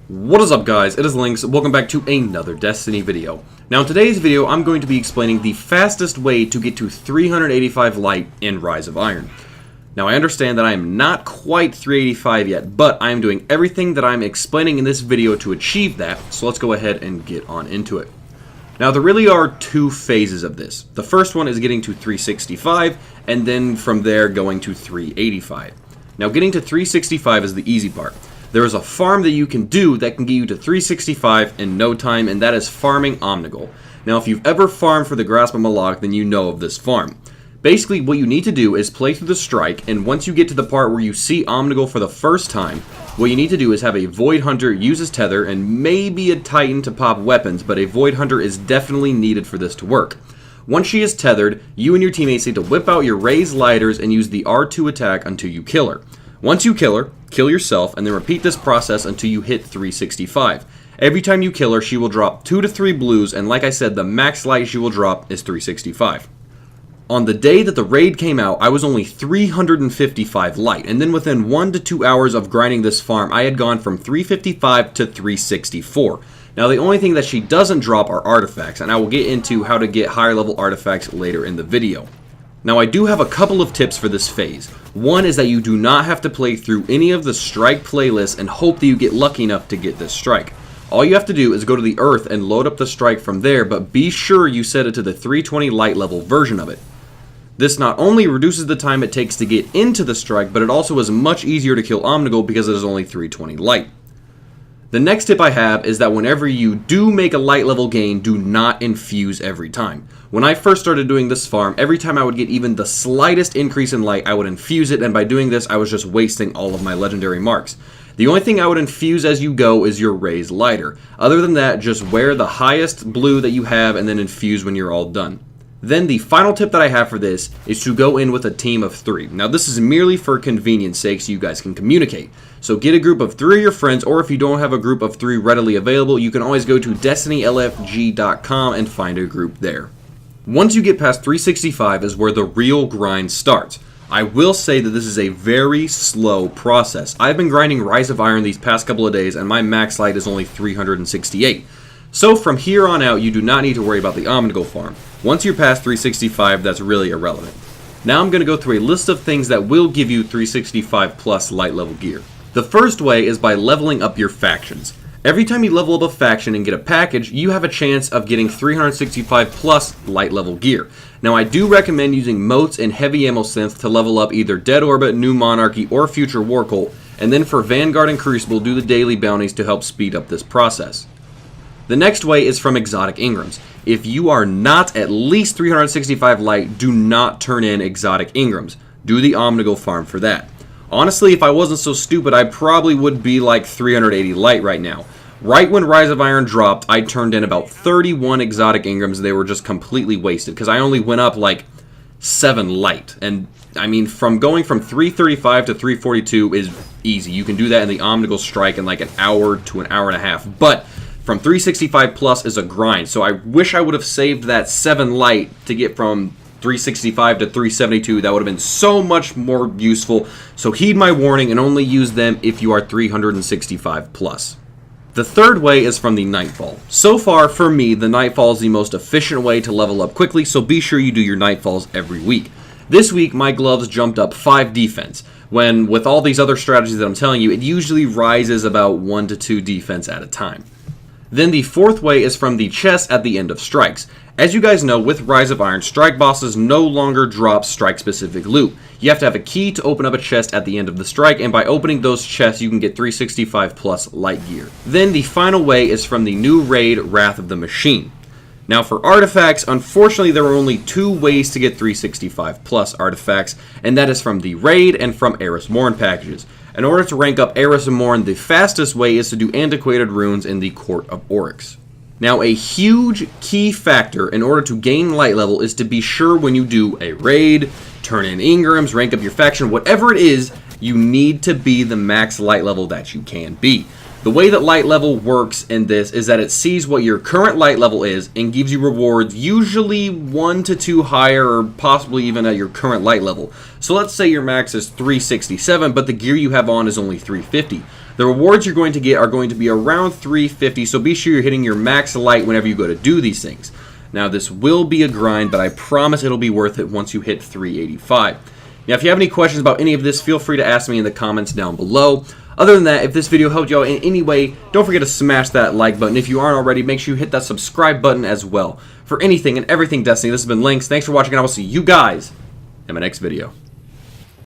What is up, guys? It is Lynx. Welcome back to another Destiny video. Now in today's video I'm going to be explaining the fastest way to get to 385 light in Rise of Iron. Now I understand that I am not quite 385 yet, but I am doing everything that I'm explaining in this video to achieve that, so let's go ahead and get on into it. Now there really are two phases of this. The first one is getting to 365, and then from there going to 385. Now getting to 365 is the easy part. There is a farm that you can do that can get you to 365 in no time, and that is farming Omnigul. Now if you've ever farmed for the Grasp of Malak, then you know of this farm. Basically what you need to do is play through the strike, and once you get to the part where you see Omnigul for the first time, what you need to do is have a Void Hunter use his tether and maybe a Titan to pop weapons, but a Void Hunter is definitely needed for this to work. Once she is tethered, you and your teammates need to whip out your raised lighters and use the R2 attack until you kill her. Once you kill her, kill yourself, and then repeat this process until you hit 365. Every time you kill her, she will drop 2 to 3 blues, and like I said, the max light she will drop is 365. On the day that the raid came out, I was only 355 light, and then within 1 to 2 hours of grinding this farm, I had gone from 355 to 364. Now the only thing that she doesn't drop are artifacts, and I will get into how to get higher level artifacts later in the video. Now I do have a couple of tips for this phase. One is that you do not have to play through any of the strike playlists and hope that you get lucky enough to get this strike. All you have to do is go to the earth and load up the strike from there, but be sure you set it to the 320 light level version of it. This not only reduces the time it takes to get into the strike, but it also is much easier to kill Omnigul because it is only 320 light. The next tip I have is that whenever you do make a light level gain, do not infuse every time. When I first started doing this farm, every time I would get even the slightest increase in light, I would infuse it, and by doing this, I was just wasting all of my legendary marks. The only thing I would infuse as you go is your raised lighter. Other than that, just wear the highest blue that you have and then infuse when you're all done. Then the final tip that I have for this is to go in with a team of 3. Now this is merely for convenience sake so you guys can communicate. So get a group of 3 of your friends, or if you don't have a group of 3 readily available, you can always go to destinylfg.com and find a group there. Once you get past 365 is where the real grind starts. I will say that this is a very slow process. I've been grinding Rise of Iron these past couple of days and my max light is only 368. So from here on out, you do not need to worry about the Omnigul farm. Once you're past 365, that's really irrelevant. Now I'm going to go through a list of things that will give you 365 plus light level gear. The first way is by leveling up your factions. Every time you level up a faction and get a package, you have a chance of getting 365 plus light level gear. Now I do recommend using motes and heavy ammo synth to level up either Dead Orbit, New Monarchy, or Future War Cult, and then for Vanguard and Crucible do the daily bounties to help speed up this process. The next way is from exotic Ingrams. If you are not at least 365 light, do not turn in exotic Ingrams. Do the Omnigul farm for that. Honestly, if I wasn't so stupid, I probably would be like 380 light right now. Right when Rise of Iron dropped, I turned in about 31 exotic Ingrams. They were just completely wasted because I only went up like 7 light. And I mean, from going from 335 to 342 is easy. You can do that in the Omnigul strike in like an hour to an hour and a half. But from 365 plus is a grind, so I wish I would have saved that 7 light to get from 365 to 372. That would have been so much more useful, so heed my warning and only use them if you are 365 plus. The third way is from the Nightfall. So far, for me, the Nightfall is the most efficient way to level up quickly, so be sure you do your Nightfalls every week. This week, my gloves jumped up 5 defense, when with all these other strategies that I'm telling you, it usually rises about 1 to 2 defense at a time. Then the fourth way is from the chest at the end of strikes. As you guys know, with Rise of Iron, strike bosses no longer drop strike-specific loot. You have to have a key to open up a chest at the end of the strike, and by opening those chests, you can get 365 plus light gear. Then the final way is from the new raid, Wrath of the Machine. Now for artifacts, unfortunately there are only 2 ways to get 365 plus artifacts, and that is from the raid and from Eris Morn packages. In order to rank up Eris Morn, the fastest way is to do antiquated runes in the Court of Oryx. Now a huge key factor in order to gain light level is to be sure when you do a raid, turn in Ingrams, rank up your faction, whatever it is, you need to be the max light level that you can be. The way that light level works in this is that it sees what your current light level is and gives you rewards usually 1 to 2 higher or possibly even at your current light level. So let's say your max is 367 but the gear you have on is only 350. The rewards you're going to get are going to be around 350, so be sure you're hitting your max light whenever you go to do these things. Now, this will be a grind, but I promise it'll be worth it once you hit 385. Now, if you have any questions about any of this, feel free to ask me in the comments down below. Other than that, if this video helped you out in any way, don't forget to smash that like button. If you aren't already, make sure you hit that subscribe button as well. For anything and everything Destiny, this has been Lynx. Thanks for watching, and I will see you guys in my next video.